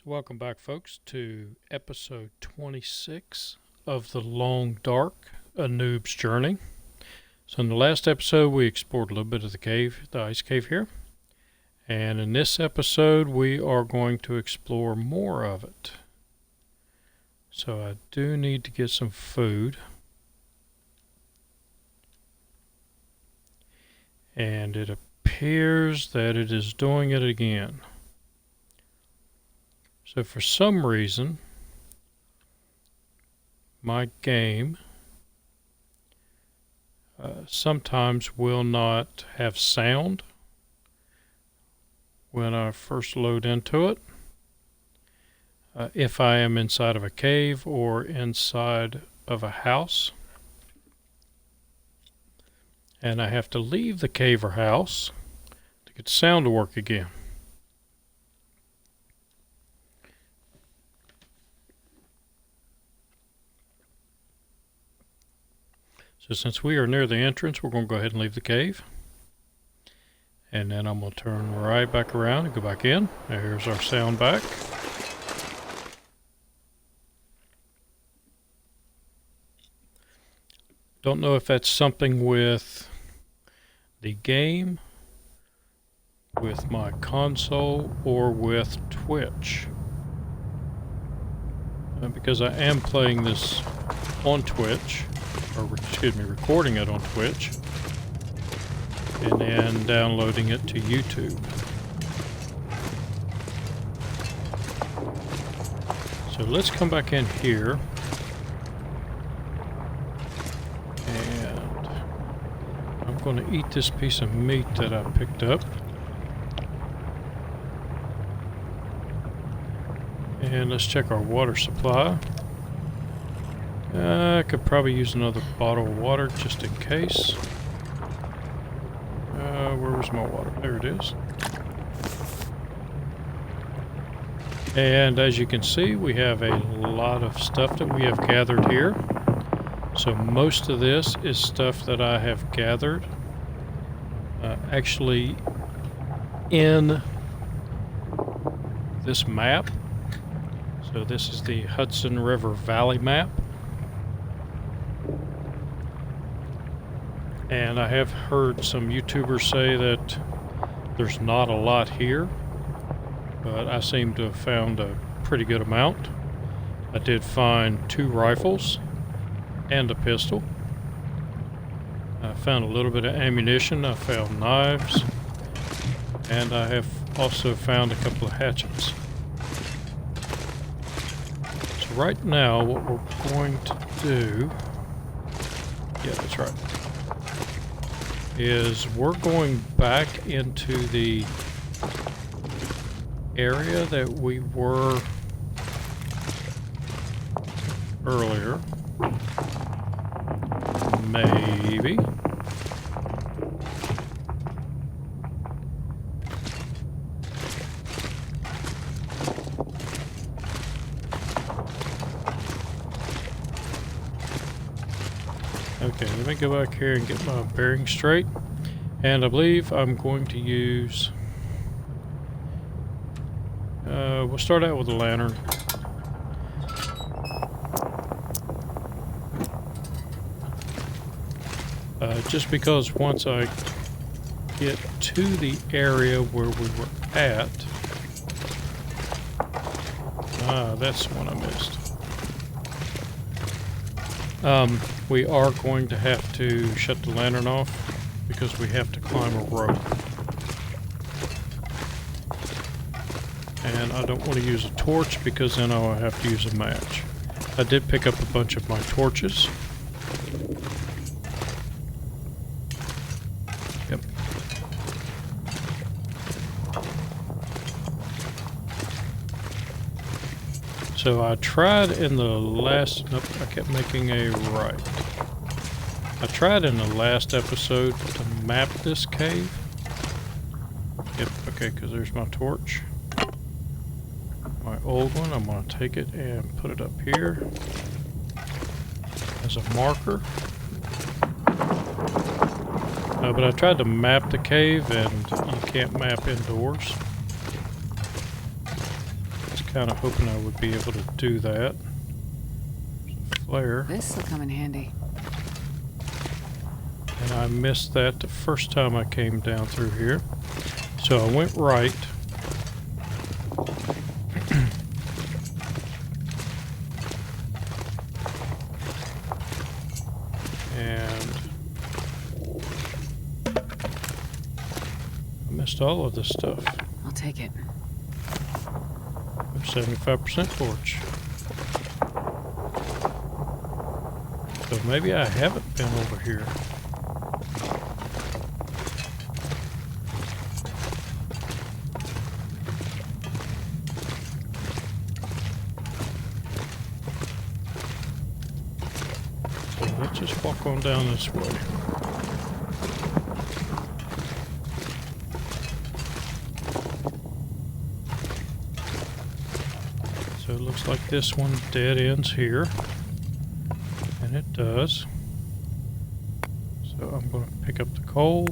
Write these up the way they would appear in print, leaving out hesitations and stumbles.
So welcome back, folks, to episode 26 of The Long Dark, a Noob's Journey. So in the last episode, we explored a little bit of the cave, the ice cave here. And in this episode, we are going to explore more of it. So I do need to get some food. And it appears that it is doing it again. So for some reason, my game sometimes will not have sound when I first load into it. If I am inside of a cave or inside of a house, and I have to leave the cave or house to get the sound to work again. So since we are near the entrance, we're going to go ahead and leave the cave. And then I'm going to turn right back around and go back in. There's our sound back. Don't know if that's something with the game, with my console, or with Twitch. Because I am playing this on Twitch, or excuse me, recording it on Twitch, and then downloading it to YouTube. So let's come back in here, and I'm going to eat this piece of meat that I picked up. And let's check our water supply. I could probably use another bottle of water just in case. Where was my water? There it is. And as you can see, we have a lot of stuff that we have gathered here. So most of this is stuff that I have gathered actually in this map. So this is the Hudson River Valley map. And I have heard some YouTubers say that there's not a lot here, but I seem to have found a pretty good amount. I did find 2 rifles and a pistol. I found a little bit of ammunition. I found knives, and I have also found a couple of hatchets. So right now what we're going to do, yeah, that's right, is we're going back into the area that we were earlier. Maybe. Okay, let me go back here and get my bearings straight. And I believe I'm going to use... we'll start out with a lantern. Just because once I get to the area where we were at... that's the one I missed. We are going to have to shut the lantern off because we have to climb a rope. And I don't want to use a torch because then I'll have to use a match. I did pick up a bunch of my torches. Yep. So I tried in the last... Nope, I kept making a right. I tried in the last episode to map this cave. Yep, okay, because there's my torch. My old one, I'm going to take it and put it up here as a marker. But I tried to map the cave and you can't map indoors. kind of hoping I would be able to do that. Flare. This will come in handy. And I missed that the first time I came down through here. So I went right. And I missed all of this stuff. I'll take it. I'm 75% torch. So maybe I haven't been over here. So let's just walk on down this way. So it looks like this one dead ends here. And it does. So I'm going to pick up the coal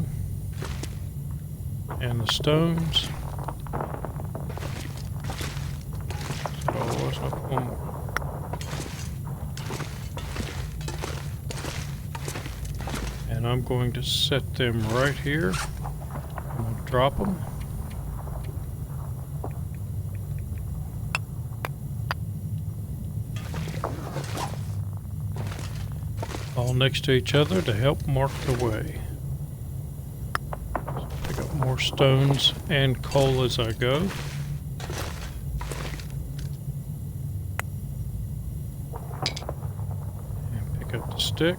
and the stones. So what's up? One more. And I'm going to set them right here. I'm going to drop them. All next to each other to help mark the way. So pick up more stones and coal as I go. And pick up the stick.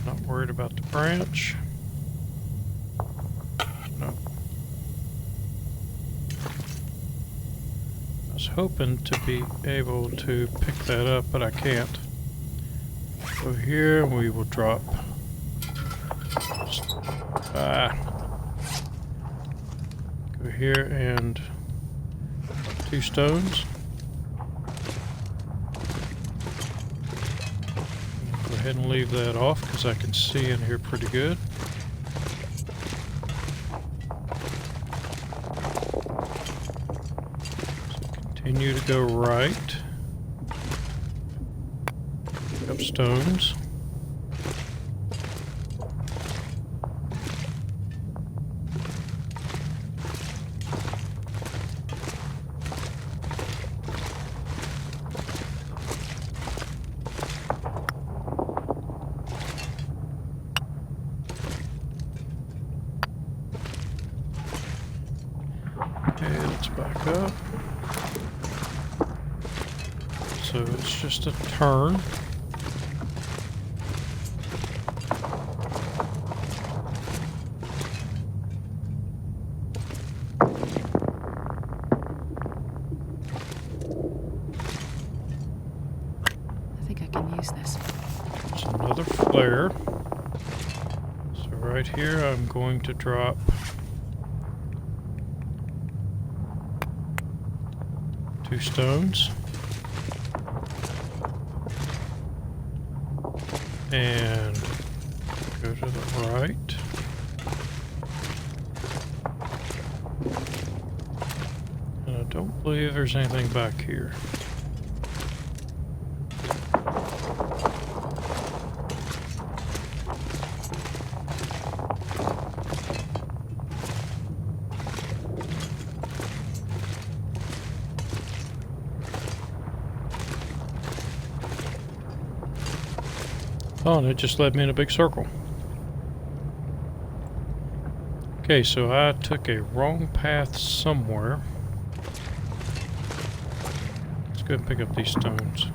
Not worried about the branch. No. I was hoping to be able to pick that up, but I can't. So here we will drop go here and 2 stones. Go ahead and leave that off because I can see in here pretty good. So continue to go right. Up stones. Okay, let's back up. So it's just a turn. Another flare. So right here I'm going to drop two stones and go to the right. And I don't believe there's anything back here. Oh, and it just led me in a big circle. Okay, so I took a wrong path somewhere. Let's go and pick up these stones.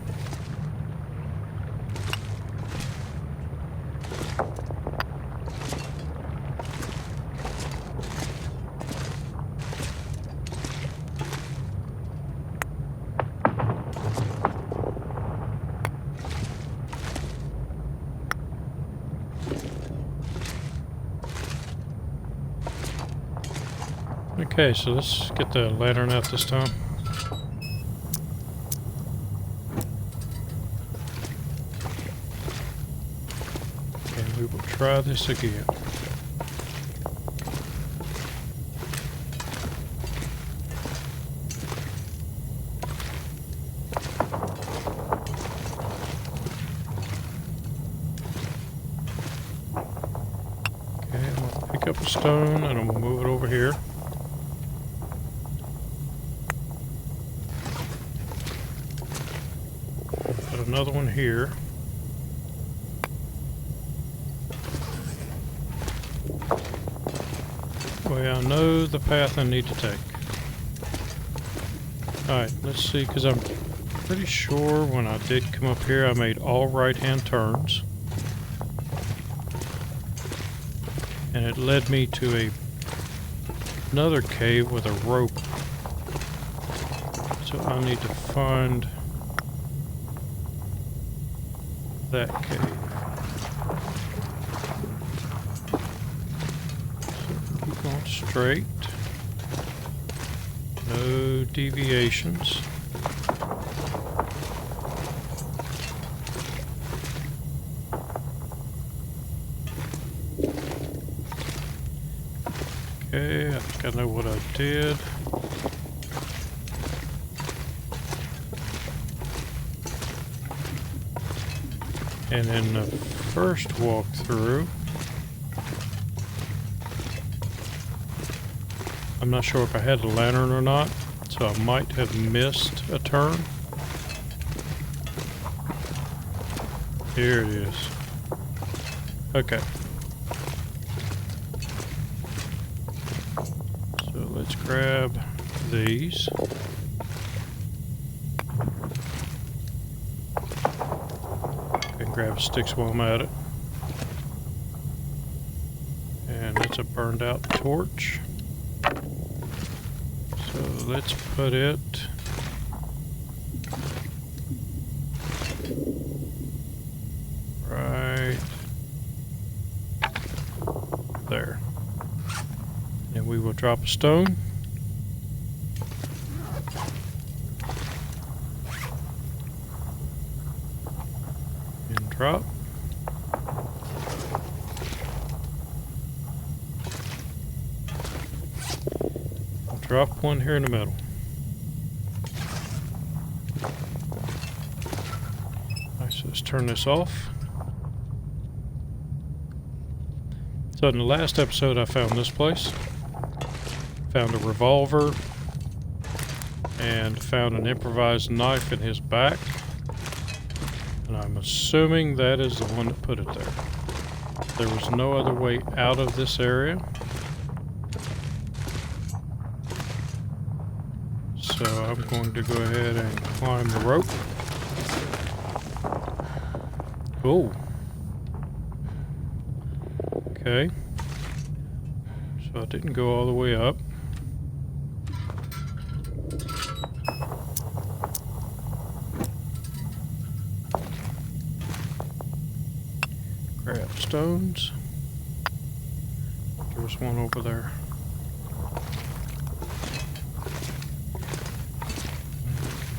Okay, so let's get the lantern out this time. And we will try this again. pick up a stone and I'm gonna move it over here. Put another one here. Well, I know the path I need to take. Alright, let's see, because I'm pretty sure when I did come up here I made all right-hand turns. And it led me to another cave with a rope. So I need to find that cave. So keep going straight. No deviations. Okay, I think I know what I did. And in the first walkthrough, I'm not sure if I had a lantern or not, so I might have missed a turn. Here it is. Okay. So let's grab these. And grab sticks while I'm at it. And it's a burned out torch. So let's put it right there. And we will drop a stone. And drop. Drop one here in the middle. Alright, so let's turn this off. So in the last episode I found this place. Found a revolver. And found an improvised knife in his back. And I'm assuming that is the one that put it there. There was no other way out of this area. So I'm going to go ahead and climb the rope. Cool. Okay. So I didn't go all the way up. Grab stones. There's one over there.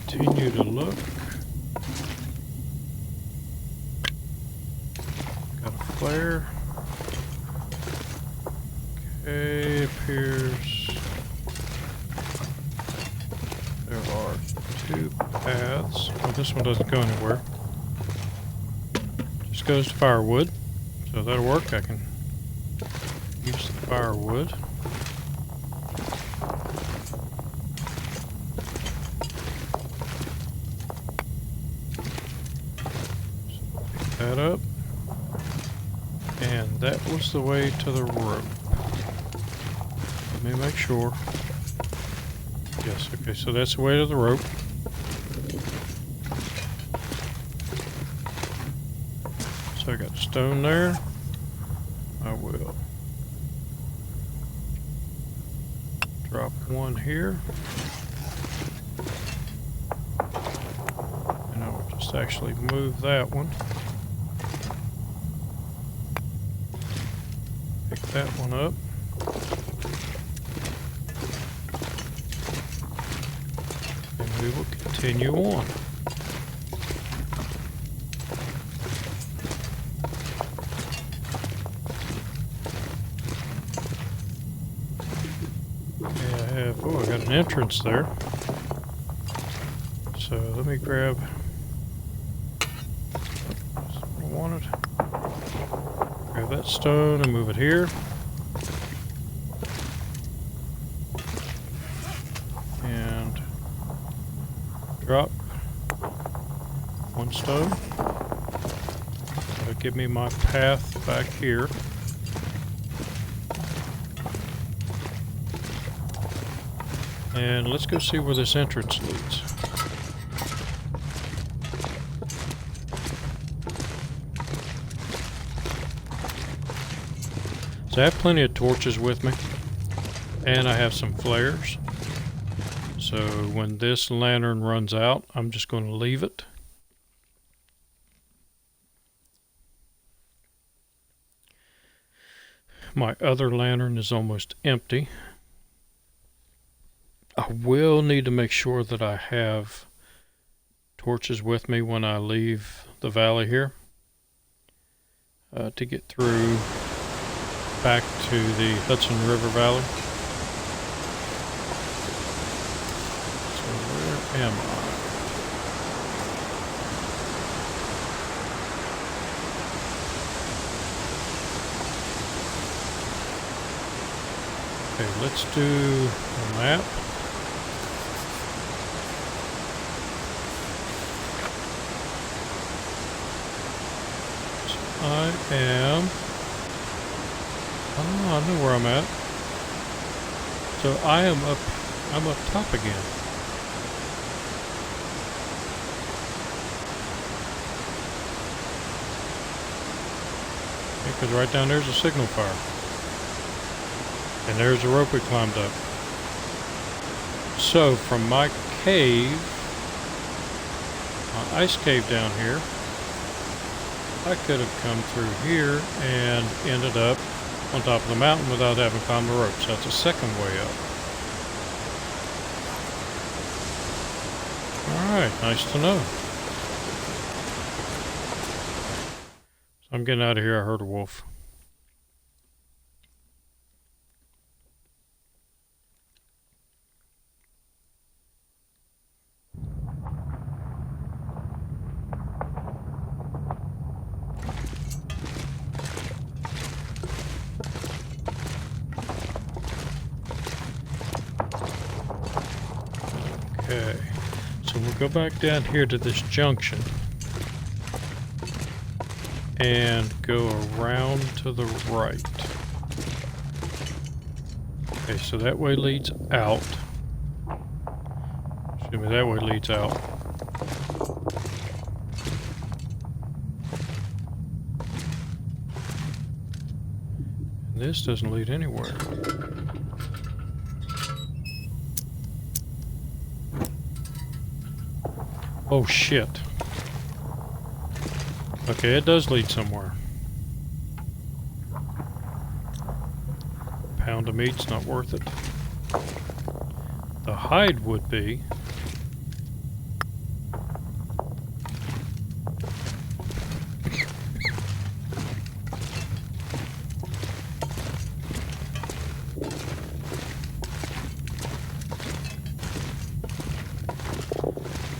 Continue to look. Got a flare. Okay, appears there are two paths. Well, this one doesn't go anywhere. Just goes to firewood. So that'll work. I can use the firewood. That up, and that was the way to the rope. Let me make sure. Yes, okay, so that's the way to the rope. So I got a stone there. I will drop one here. And I will just actually move that one. Pick that one up. And we will continue on. Oh, I got an entrance there. So let me grab. That's what I wanted. Grab that stone and move it here. Drop. 1 stone. That'll give me my path back here. And let's go see where this entrance leads. So I have plenty of torches with me, and I have some flares. So when this lantern runs out, I'm just going to leave it. My other lantern is almost empty. I will need to make sure that I have torches with me when I leave the valley here to get through back to the Hudson River Valley. So where am I? Okay, let's do a map. So I am... Oh, I know where I'm at. So I'm up top again. Because right down there's a signal fire. And there's the rope we climbed up. So from my cave, my ice cave down here, I could have come through here and ended up on top of the mountain without having climbed the ropes. That's a second way up. Alright, nice to know. So I'm getting out of here. I heard a wolf. Okay, so we'll go back down here to this junction and go around to the right. Okay, so that way leads out. Excuse me, that way leads out. And this doesn't lead anywhere. Oh shit. Okay, it does lead somewhere. Pound of meat's not worth it. The hide would be.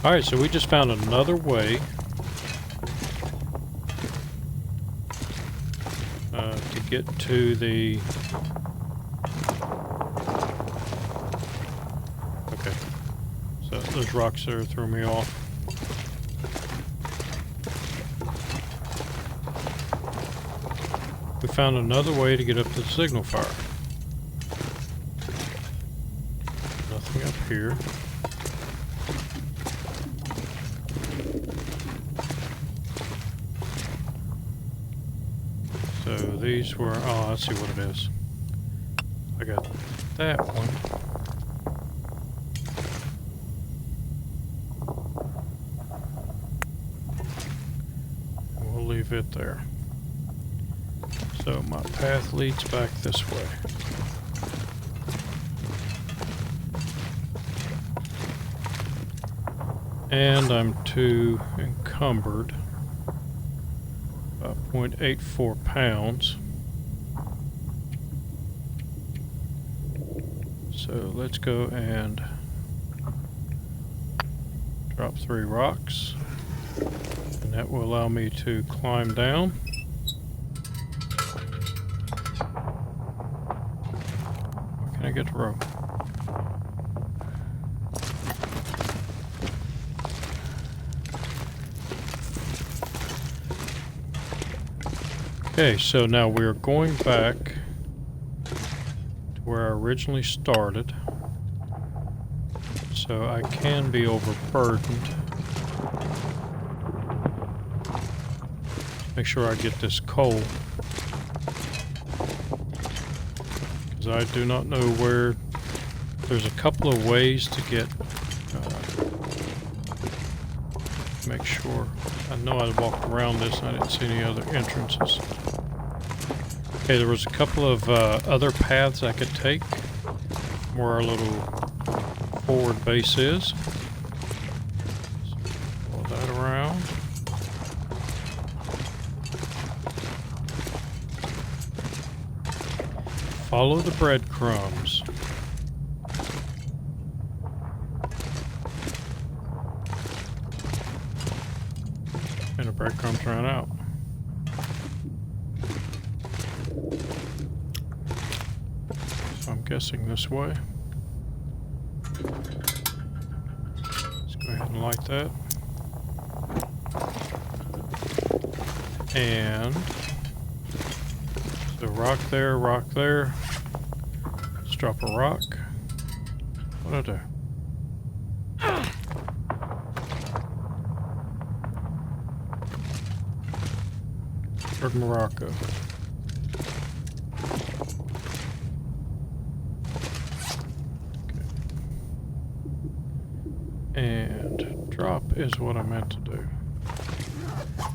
Alright, so we just found another way to get to the... Okay, so those rocks there threw me off. We found another way to get up to the signal fire. Nothing up here. So these were, oh, let's see what it is. I got that one. We'll leave it there. So my path leads back this way. And I'm too encumbered. About 0.84 pounds. So let's go and drop 3 rocks. And that will allow me to climb down. Where can I get the rope? Okay, so now we're going back to where I originally started. So I can be overburdened. Make sure I get this coal. Because I do not know where... There's a couple of ways to get... make sure... I know I walked around this and I didn't see any other entrances. Okay, there was a couple of other paths I could take where our little forward base is. So pull that around. Follow the breadcrumbs. And the breadcrumbs ran out. So I'm guessing this way. Let's go ahead and light that. And so rock there, rock there. Let's drop a rock. What'd I do? Where'd Morocco? And drop is what I meant to do.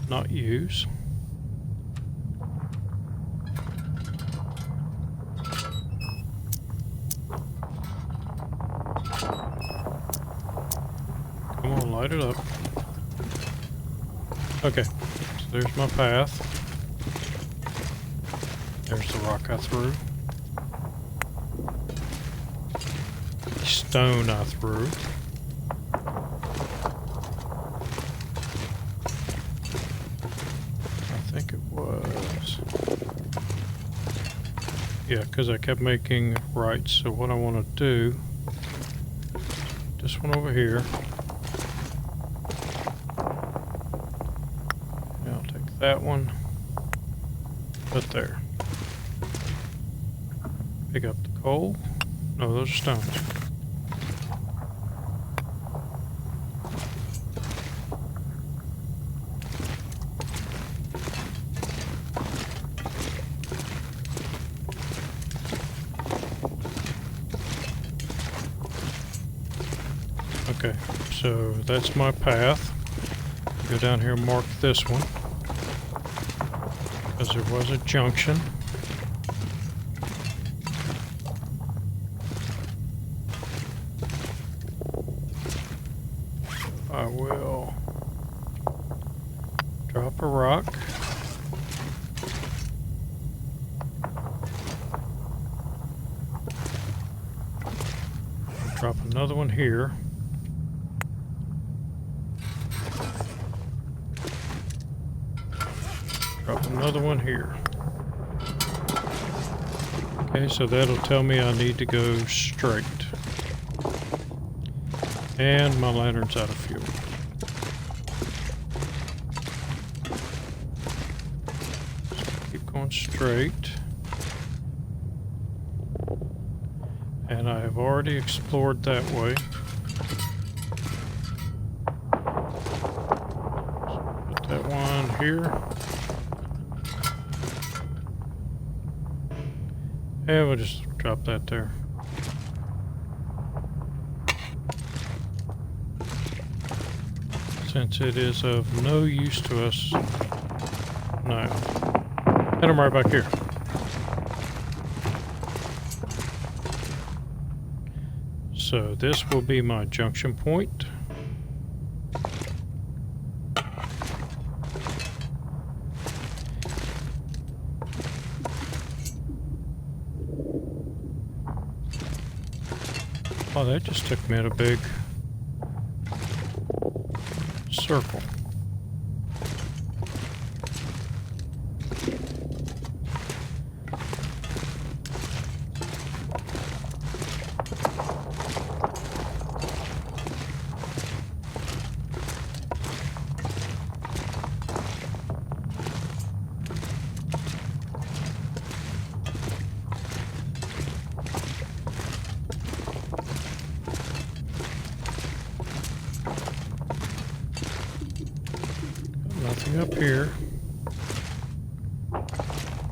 Not use. Come on, light it up. Okay, so there's my path. There's the rock I threw. The stone I threw. I think it was... Yeah, because I kept making right. So what I want to do... This one over here. Yeah, I'll take that one. Put there. Pick up the coal. No, those are stones. Okay, so that's my path. Go down here and mark this one. Because there was a junction. I will drop a rock. Drop another one here. Drop another one here. Okay, so that'll tell me I need to go straight. And my lantern's out of fuel. So keep going straight. And I have already explored that way. So put that one here. And we'll just drop that there. Since it is of no use to us now. And I'm right back here. So this will be my junction point. Oh, that just took me at a big circle. Nothing up here.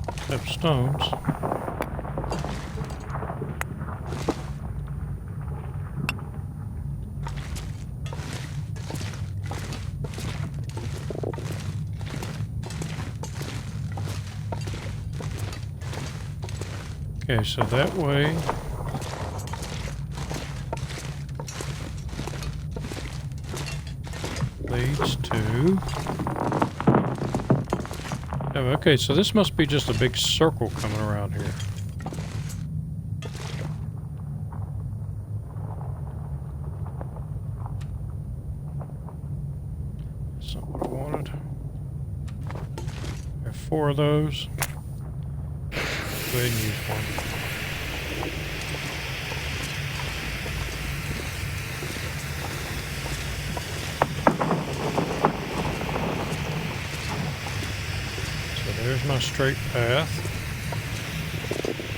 Except stones. Okay, so that way leads to... Oh, okay, so this must be just a big circle coming around here. That's not what I wanted. There are 4 of those. Go ahead and use one. So there's my straight path,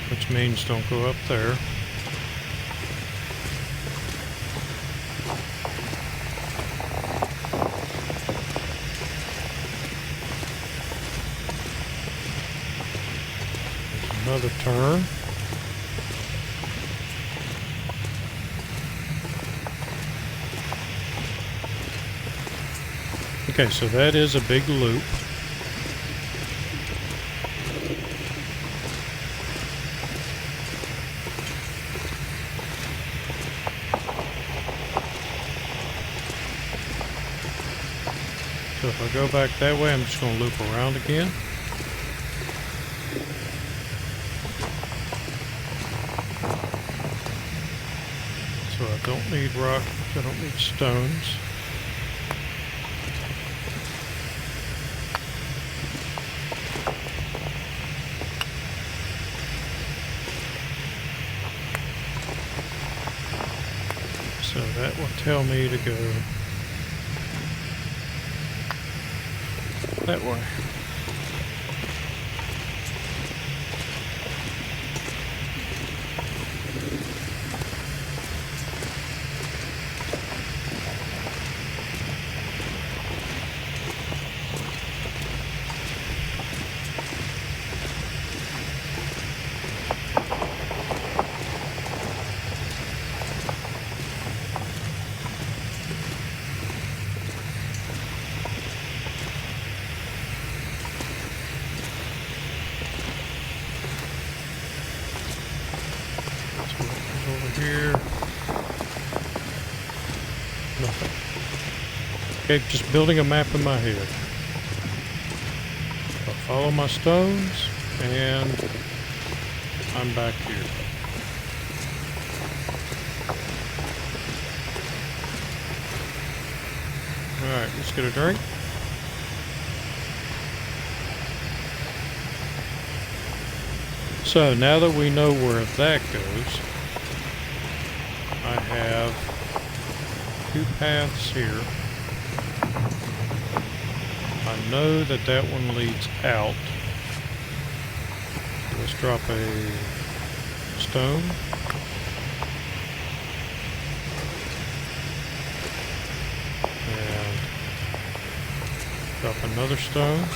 which means don't go up there. Another turn. Okay, so that is a big loop. So if I go back that way, I'm just going to loop around again. So I don't need rock, I don't need stones. So that will tell me to go that way. Over here. Nothing. Okay, just building a map in my head. I'll follow my stones, and I'm back here. Alright, let's get a drink. So, now that we know where that goes, I have 2 paths here. I know that that one leads out. Let's drop a stone. And drop another stone.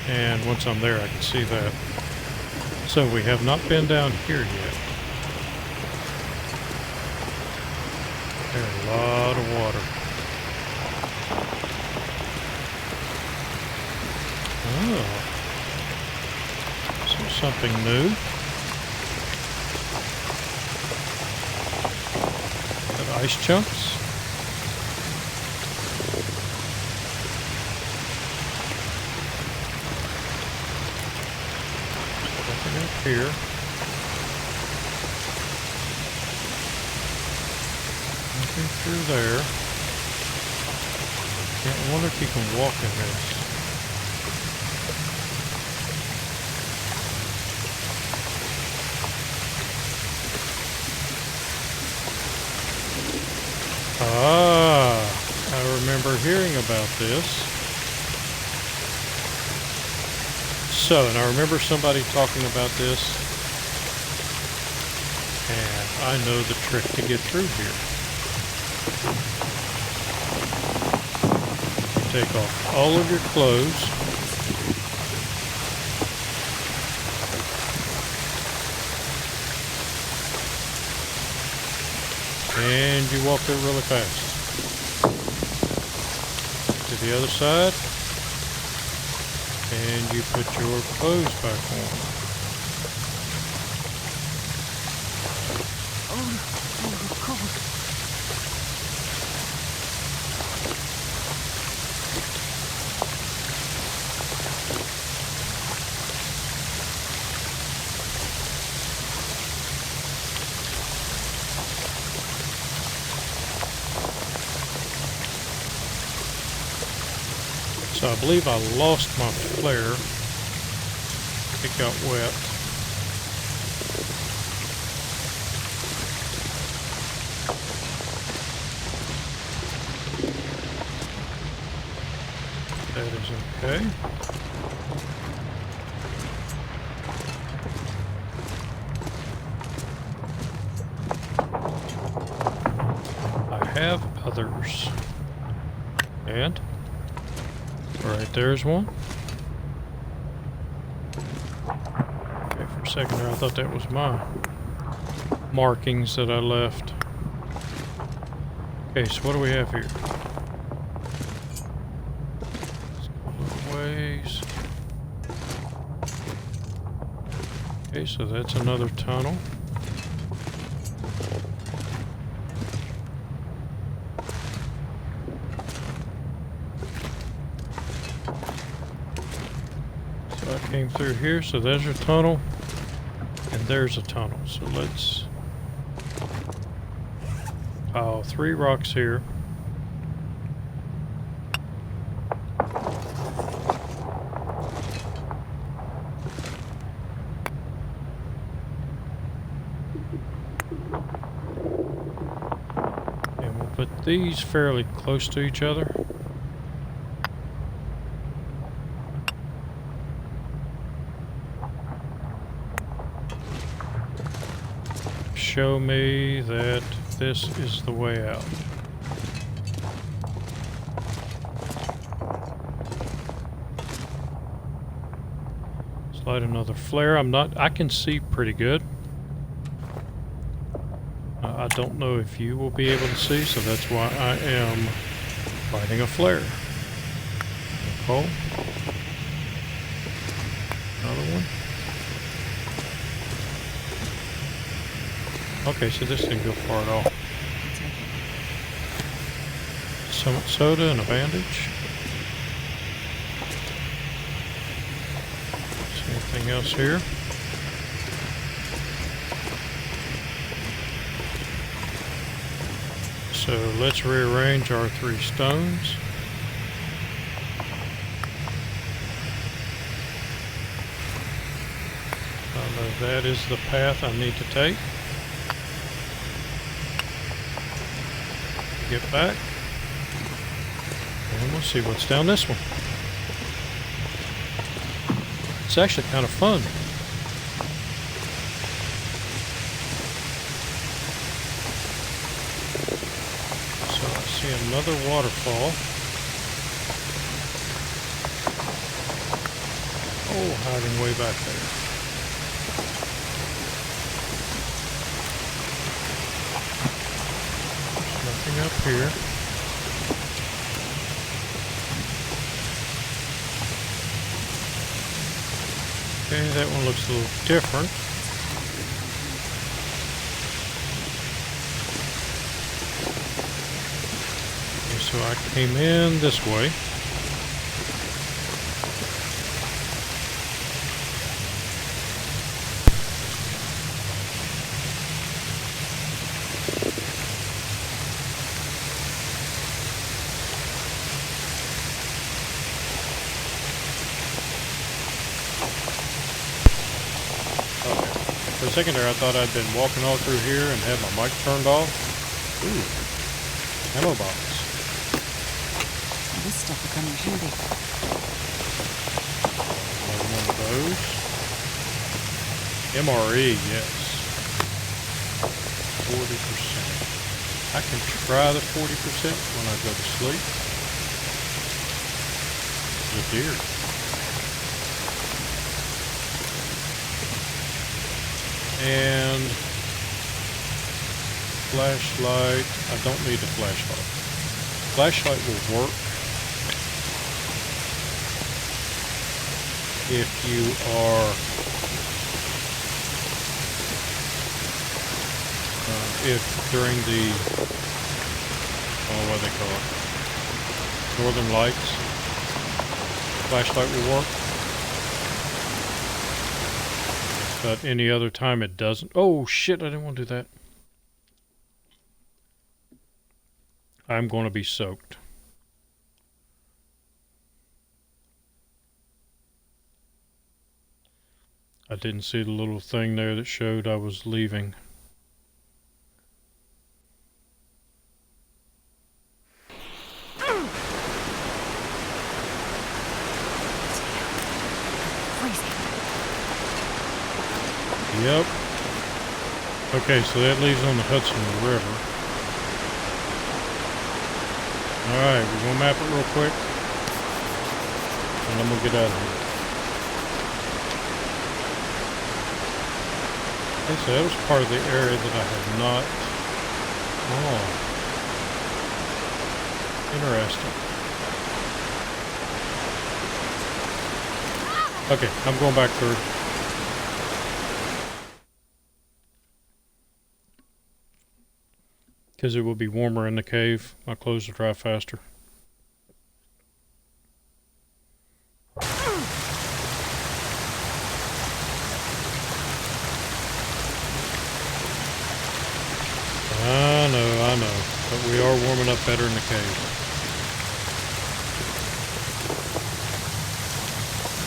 And once I'm there, I can see that. So we have not been down here yet. There's a lot of water. Oh. So something new. Got ice chunks. Here. Nothing through there. I wonder if you can walk in this. Ah, I remember hearing about this. So, and I remember somebody talking about this, and I know the trick to get through here. You take off all of your clothes. And you walk it really fast. To the other side. And you put your clothes back on. Oh, cold. So I believe I lost my flare. It got wet. That is okay. I have others. And right there's one. Okay, for a second there I thought that was my markings that I left. Okay, so what do we have here? Let's go a little ways. Okay, so that's another tunnel. Came through here, so there's your tunnel, and there's a tunnel. So let's pile 3 rocks here. And we'll put these fairly close to each other. Show me that this is the way out. Slide another flare. I can see pretty good. I don't know if you will be able to see, so that's why I am lighting a flare. Nicole. Another one. Okay, so this didn't go far at all. Some soda and a bandage. See anything else here? So let's rearrange our 3 stones. I know that is the path I need to take. Get back, and we'll see what's down this one. It's actually kind of fun. So I see another waterfall. Oh, hiding way back there. Up here. Okay, that one looks a little different. Okay, so I came in this way. For a second there, I thought I'd been walking all through here and had my mic turned off. Ooh, ammo box. This stuff will come in handy. Another one of those. MRE, yes. 40%. I can try the 40% when I go to sleep. The deer. And flashlight. I don't need a flashlight. Flashlight will work if you are if during the what do they call it? Northern Lights. Flashlight will work. But any other time it doesn't. Oh shit, I didn't want to do that. I'm going to be soaked. I didn't see the little thing there that showed I was leaving. Yep. Okay, so that leaves on the Hudson River. Alright, we're going to map it real quick. And then we'll get out of here. Okay, so that was part of the area that I had not... Oh. Interesting. Okay, I'm going back through. Because it will be warmer in the cave. My clothes will dry faster. I know. But we are warming up better in the cave.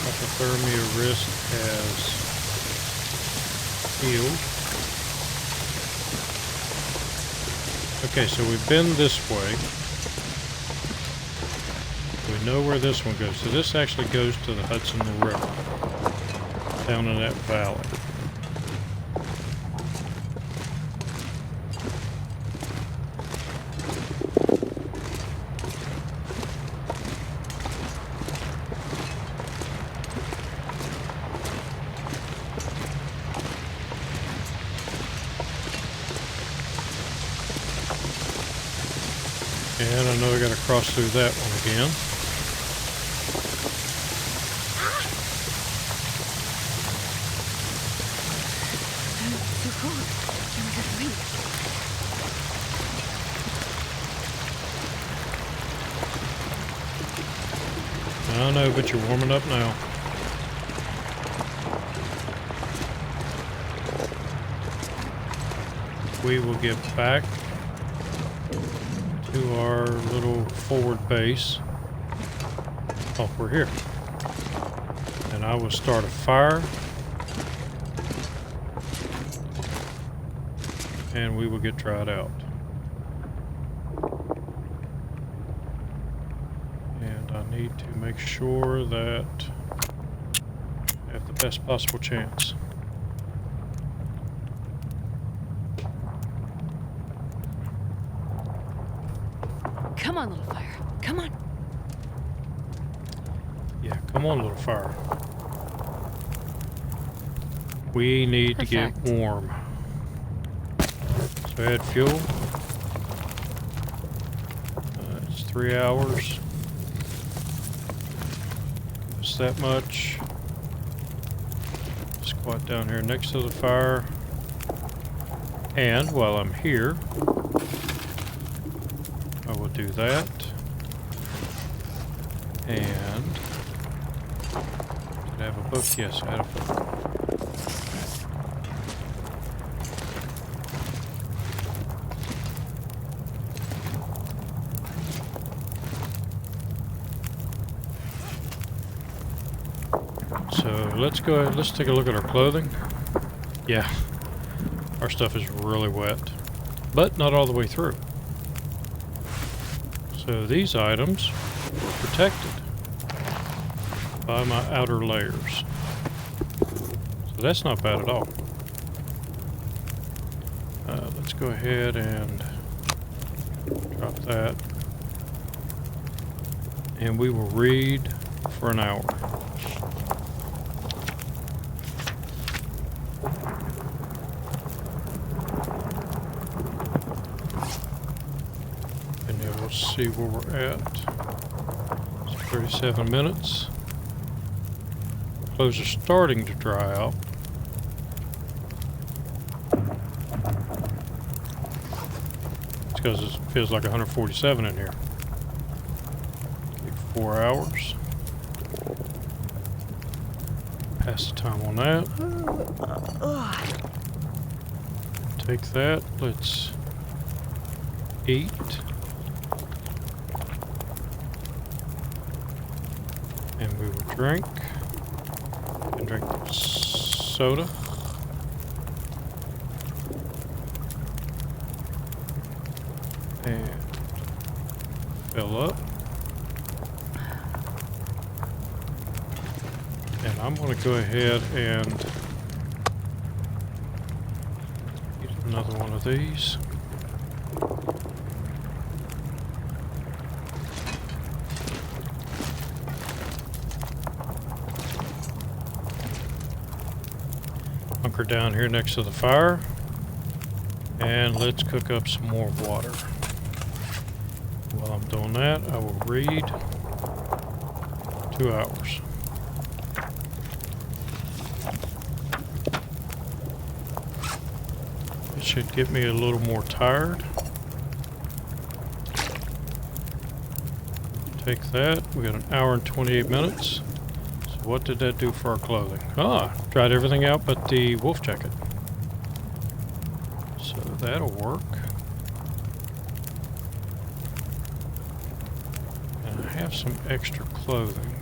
Hypothermia risk has healed. Okay, so we've been this way. We know where this one goes. So this actually goes to the Hudson River. Down in that valley. And I know I gotta cross through that one again. I know, but you're warming up now. We will get back to our little forward base. Oh, we're here. And I will start a fire. And we will get dried out. And I need to make sure that I have the best possible chance. Come on, little fire. Come on. Yeah, come on, little fire. We need to get warm. So add fuel. It's 3 hours. It's that much. Squat down here next to the fire. And while I'm here, I will do that. And did I have a book? Yes, I had a book. So let's go ahead, let's take a look at our clothing. Yeah, our stuff is really wet, but not all the way through. So these items are protected by my outer layers. So that's not bad at all. Let's go ahead and drop that. And we will read for an hour. And then we'll see where we're at. It's 37 minutes. Clothes are starting to dry out. It's because it feels like 147 in here. 4 hours. Pass the time on that. Take that. Let's eat. And we will drink. And drink soda. And fill up. And I'm going to go ahead and get another one of these. Bunker down here next to the fire. And let's cook up some more water. While I'm doing that, I will read 2 hours. It should get me a little more tired. Take that. We got an hour and 28 minutes. So what did that do for our clothing? Ah, dried everything out but the wolf jacket. So that'll work. And I have some extra clothing.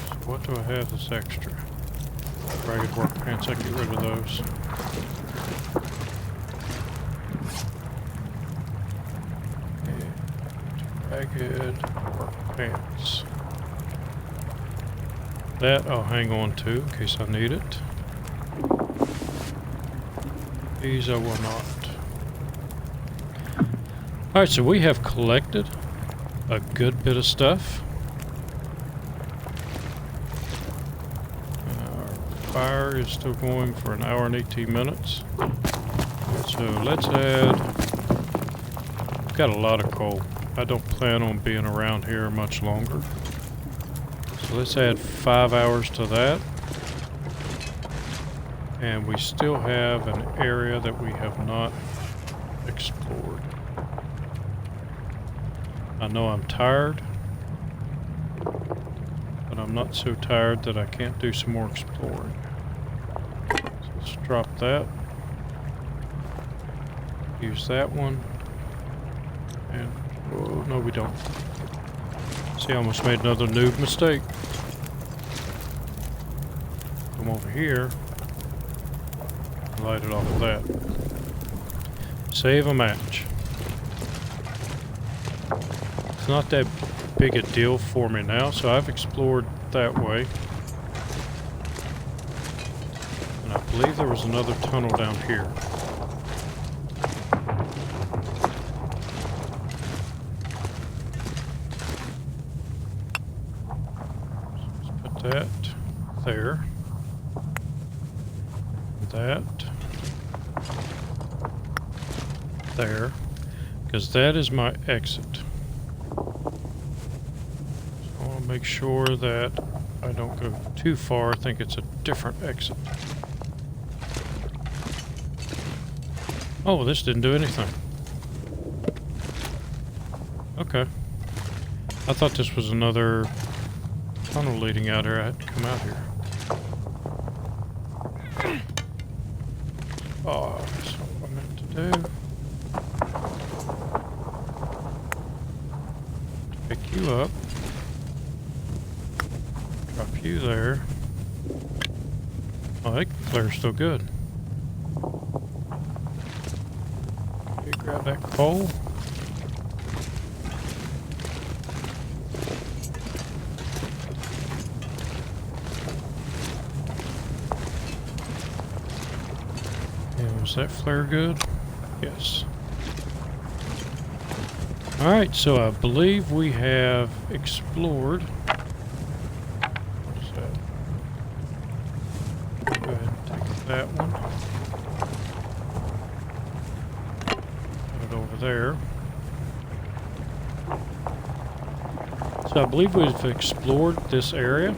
So what do I have that's extra? Ragged work pants, I can get rid of those. Ragged work pants. That I'll hang on to in case I need it. These I will not. Alright, so we have collected a good bit of stuff. Our fire is still going for an hour and 18 minutes. So let's add... We've got a lot of coal. I don't plan on being around here much longer. So let's add 5 hours to that. And we still have an area that we have not explored. I know I'm tired, but I'm not so tired that I can't do some more exploring. So let's drop that. Use that one. And, oh, no we don't. See, I almost made another noob mistake. Come over here. Light it off of that. Save a match. It's not that big a deal for me now, so I've explored that way. And I believe there was another tunnel down here. So let's put that there. That there, because that is my exit. So I want to make sure that I don't go too far. I think it's a different exit. Oh, well, this didn't do anything. Okay. I thought this was another tunnel leading out here. I had to come out here. Oh, that's what I meant to do. Pick you up. Drop you there. Oh, that flare's still good. Okay, grab that coal. Was that flare good? Yes. Alright, so I believe we have explored. What's that? Go ahead and take that one. Put it over there. So I believe we've explored this area.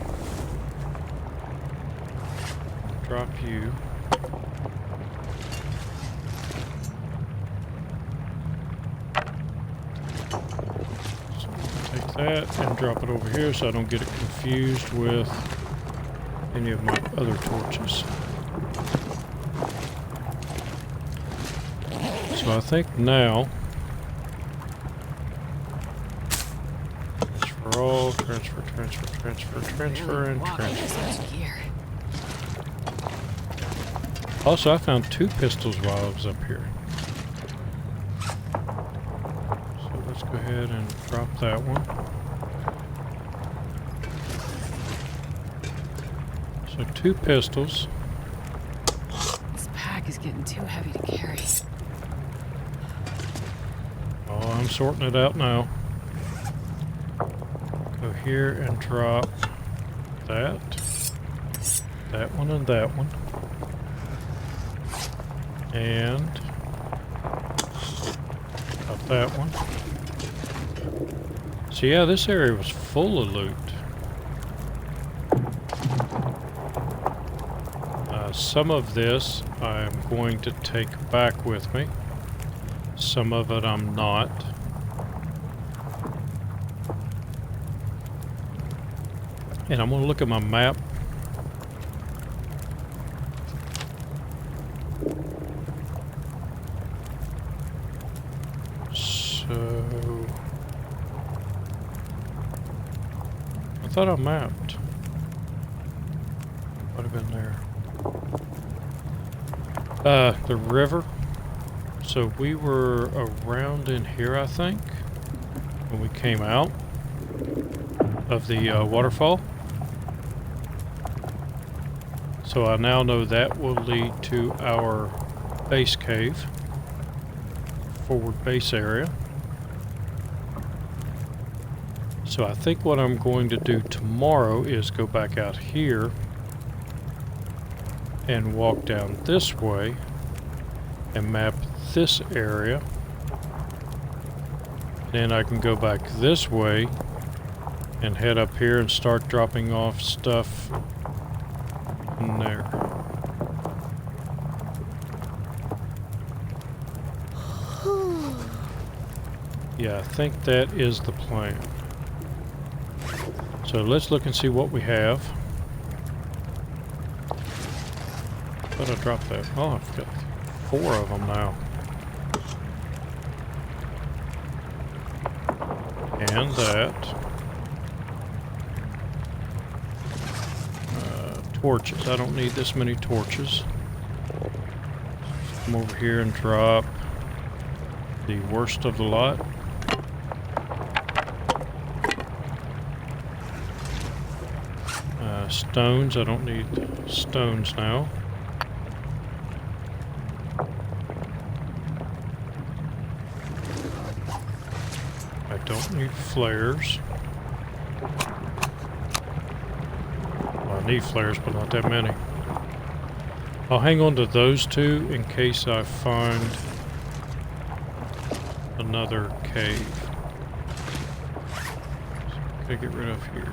Drop you. So take that and drop it over here so I don't get it confused with any of my other torches. So I think now all transfer, and transfer. Also, I found 2 pistols while I was up here. So let's go ahead and drop that one. So 2 pistols. This pack is getting too heavy to carry. Oh, I'm sorting it out now. Go here and drop that one and that one. And drop that one. So yeah, this area was full of loot. Some of this I'm going to take back with me. Some of it I'm not. And I'm going to look at my map. So I thought I mapped. Might have been there. The river. So we were around in here, I think, when we came out of the waterfall. So I now know that will lead to our base cave, forward base area. So I think what I'm going to do tomorrow is go back out here and walk down this way and map this area. Then I can go back this way and head up here and start dropping off stuff in there. Yeah, I think that is the plan. So let's look and see what we have. Thought I dropped that. Oh, I've got 4 of them now. And that. Torches. I don't need this many torches. Come over here and drop the worst of the lot. Stones. I don't need stones now. I don't need flares. Well, I need flares, but not that many. I'll hang on to those 2 in case I find another cave. So, okay, get rid of here.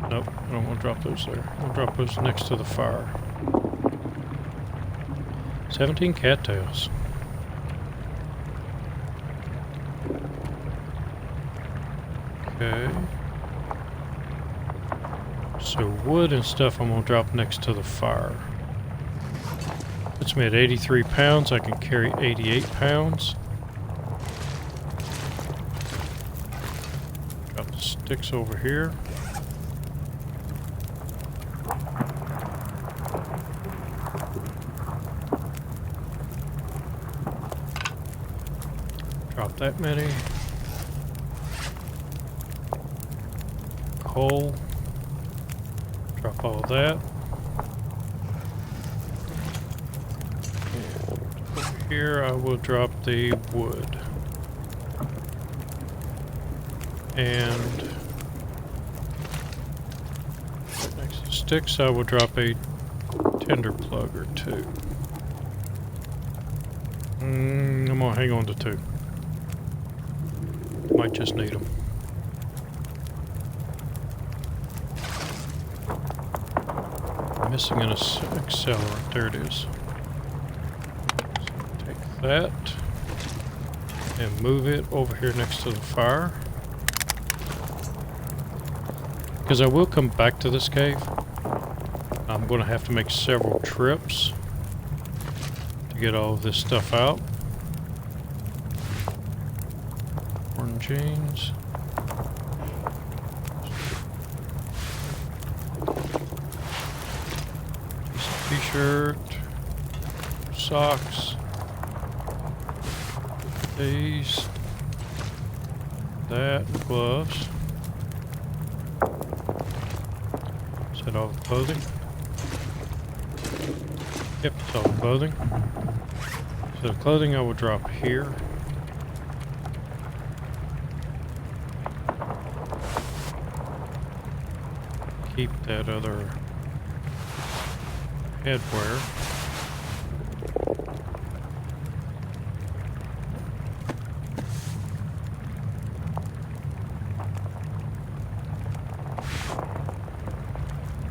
Nope, I don't want to drop those there. I'll drop those next to the fire. 17 cattails. Okay. So wood and stuff I'm going to drop next to the fire. Puts me at 83 pounds. I can carry 88 pounds. Got the sticks over here. Drop that many. Coal. Drop all that. And over here I will drop the wood. And next to sticks I will drop a tinder plug or two. I'm gonna hang on to two. Might just need them. Missing an accelerant. There it is. So take that and move it over here next to the fire. Because I will come back to this cave. I'm going to have to make several trips to get all of this stuff out. Orange jeans. T-shirt, socks, these, that, gloves. Is that all the clothing? Yep, it's all the clothing. So the clothing I will drop here. Keep that other headwear.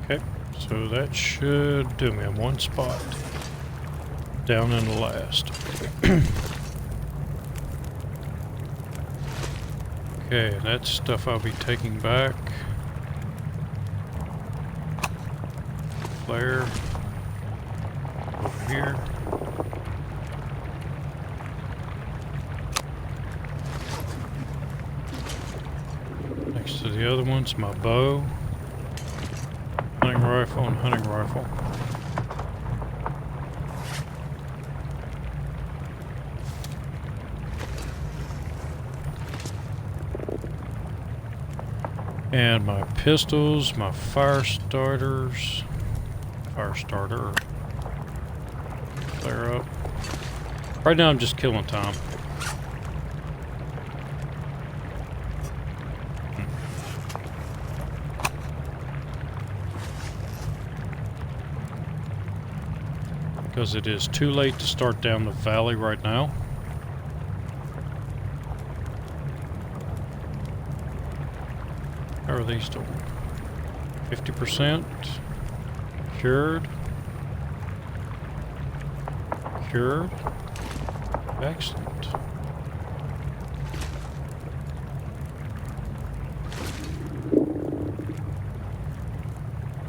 Okay, so that should do me in one spot. Down in the last. Okay, that's stuff I'll be taking back. Flare. Over here. Next to the other one's my bow, hunting rifle, and hunting rifle. And my pistols, my fire starter. Flare up. Right now I'm just killing time. Because it is too late to start down the valley right now. How are these doing? 50%. Cured. Cured. Excellent.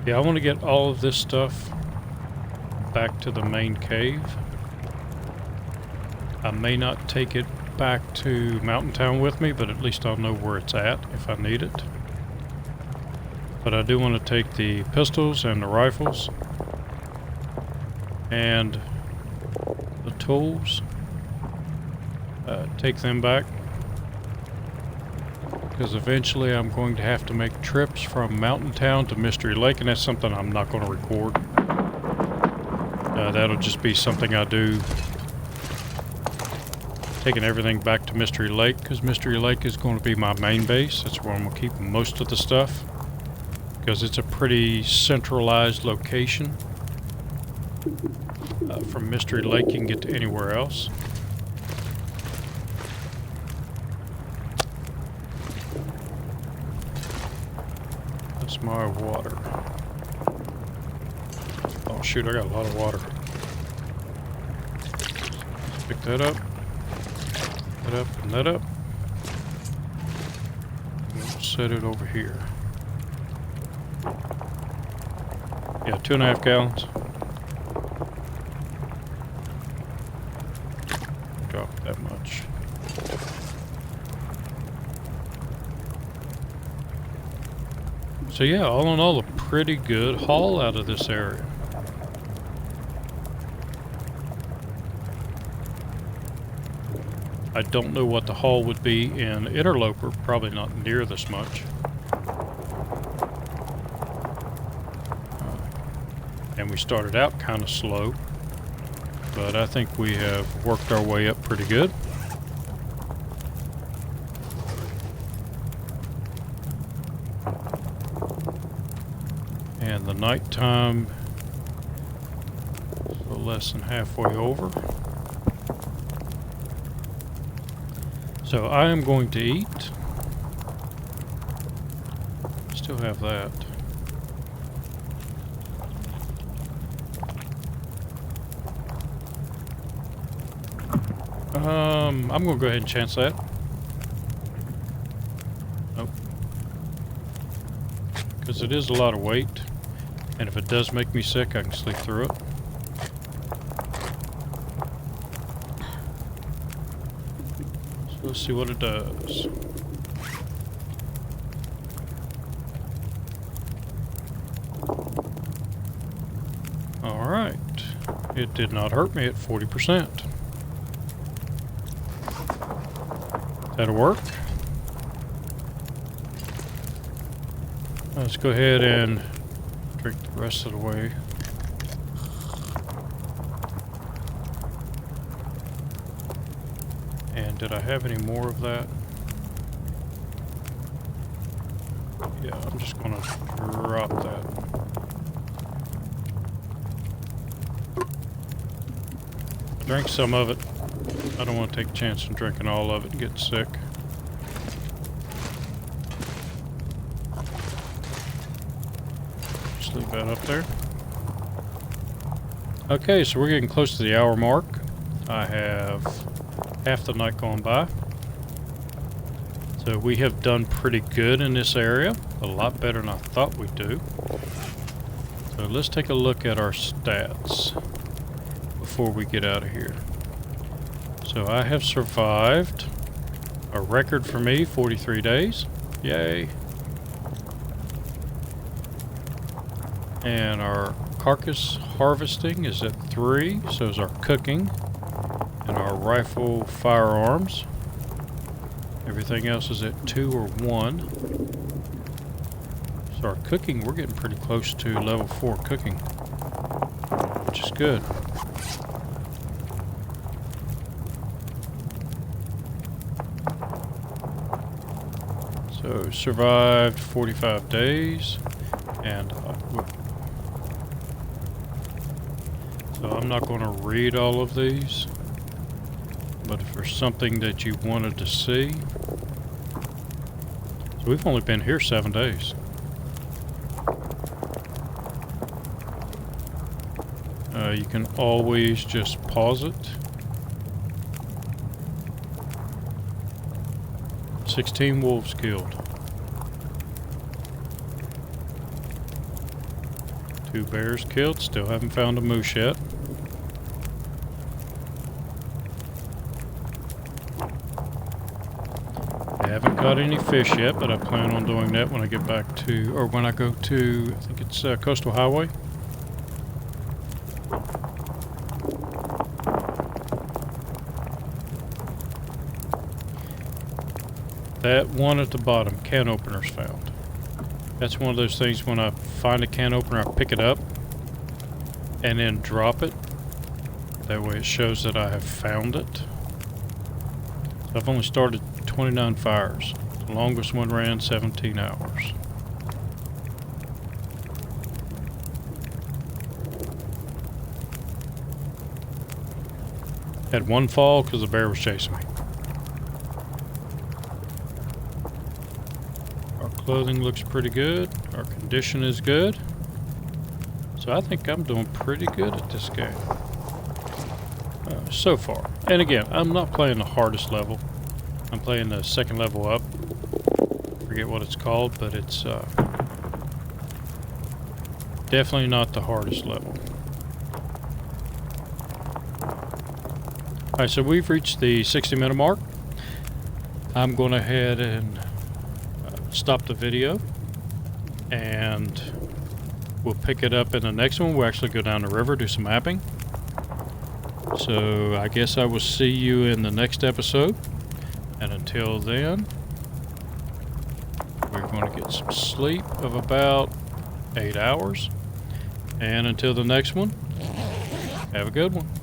Yeah, I want to get all of this stuff back to the main cave. I may not take it back to Mountain Town with me, but at least I'll know where it's at if I need it. But I do want to take the pistols and the rifles and the tools, take them back, because eventually I'm going to have to make trips from Mountain Town to Mystery Lake, and that's something I'm not going to record. That'll just be something I do, taking everything back to Mystery Lake, because Mystery Lake is going to be my main base. That's where I'm going to keep most of the stuff, because it's a pretty centralized location. From Mystery Lake you can get to anywhere else. That's my water. Oh shoot, I got a lot of water. Let's pick that up. That up and that up. We'll set it over here. Yeah, 2.5 gallons. Drop that much. So yeah, all in all, a pretty good haul out of this area. I don't know what the haul would be in Interloper, probably not near this much. and we started out kind of slow, but I think we have worked our way up pretty good. And the nighttime is a little less than halfway over. So I am going to eat. Still have that. I'm going to go ahead and chance that. Nope. Because it is a lot of weight. And if it does make me sick, I can sleep through it. So let's see what it does. Alright. It did not hurt me at 40%. That'll work. Let's go ahead and drink the rest of the way. And did I have any more of that? Yeah, I'm just gonna drop that. Drink some of it. I don't want to take a chance on drinking all of it and get sick. Just leave that up there. Okay, so we're getting close to the hour mark. I have half the night gone by. So we have done pretty good in this area. A lot better than I thought we'd do. So let's take a look at our stats before we get out of here. So I have survived. A record for me, 43 days. Yay. And our carcass harvesting is at 3. So is our cooking. And our rifle firearms. Everything else is at 2 or 1. So our cooking, we're getting pretty close to level 4 cooking. Which is good. So survived 45 days, and so I'm not going to read all of these, but if there's something that you wanted to see, so we've only been here 7 days. You can always just pause it. 16 wolves killed. 2 bears killed. Still haven't found a moose yet. I haven't got any fish yet, but I plan on doing that when I get back to, or when I go to, I think it's Coastal Highway. That one at the bottom, can openers found. That's one of those things when I find a can opener, I pick it up and then drop it. That way it shows that I have found it. So I've only started 29 fires. The longest one ran 17 hours. Had one fall because the bear was chasing me. Clothing looks pretty good. Our condition is good. So I think I'm doing pretty good at this game. So far. And again, I'm not playing the hardest level. I'm playing the second level up. Forget what it's called, but it's definitely not the hardest level. Alright, so we've reached the 60-minute mark. I'm going ahead and stop the video, and we'll pick it up in the next one. We'll actually go down the river, do some mapping. So I guess I will see you in the next episode, and until then, we're going to get some sleep of about 8 hours, And until the next one, have a good one.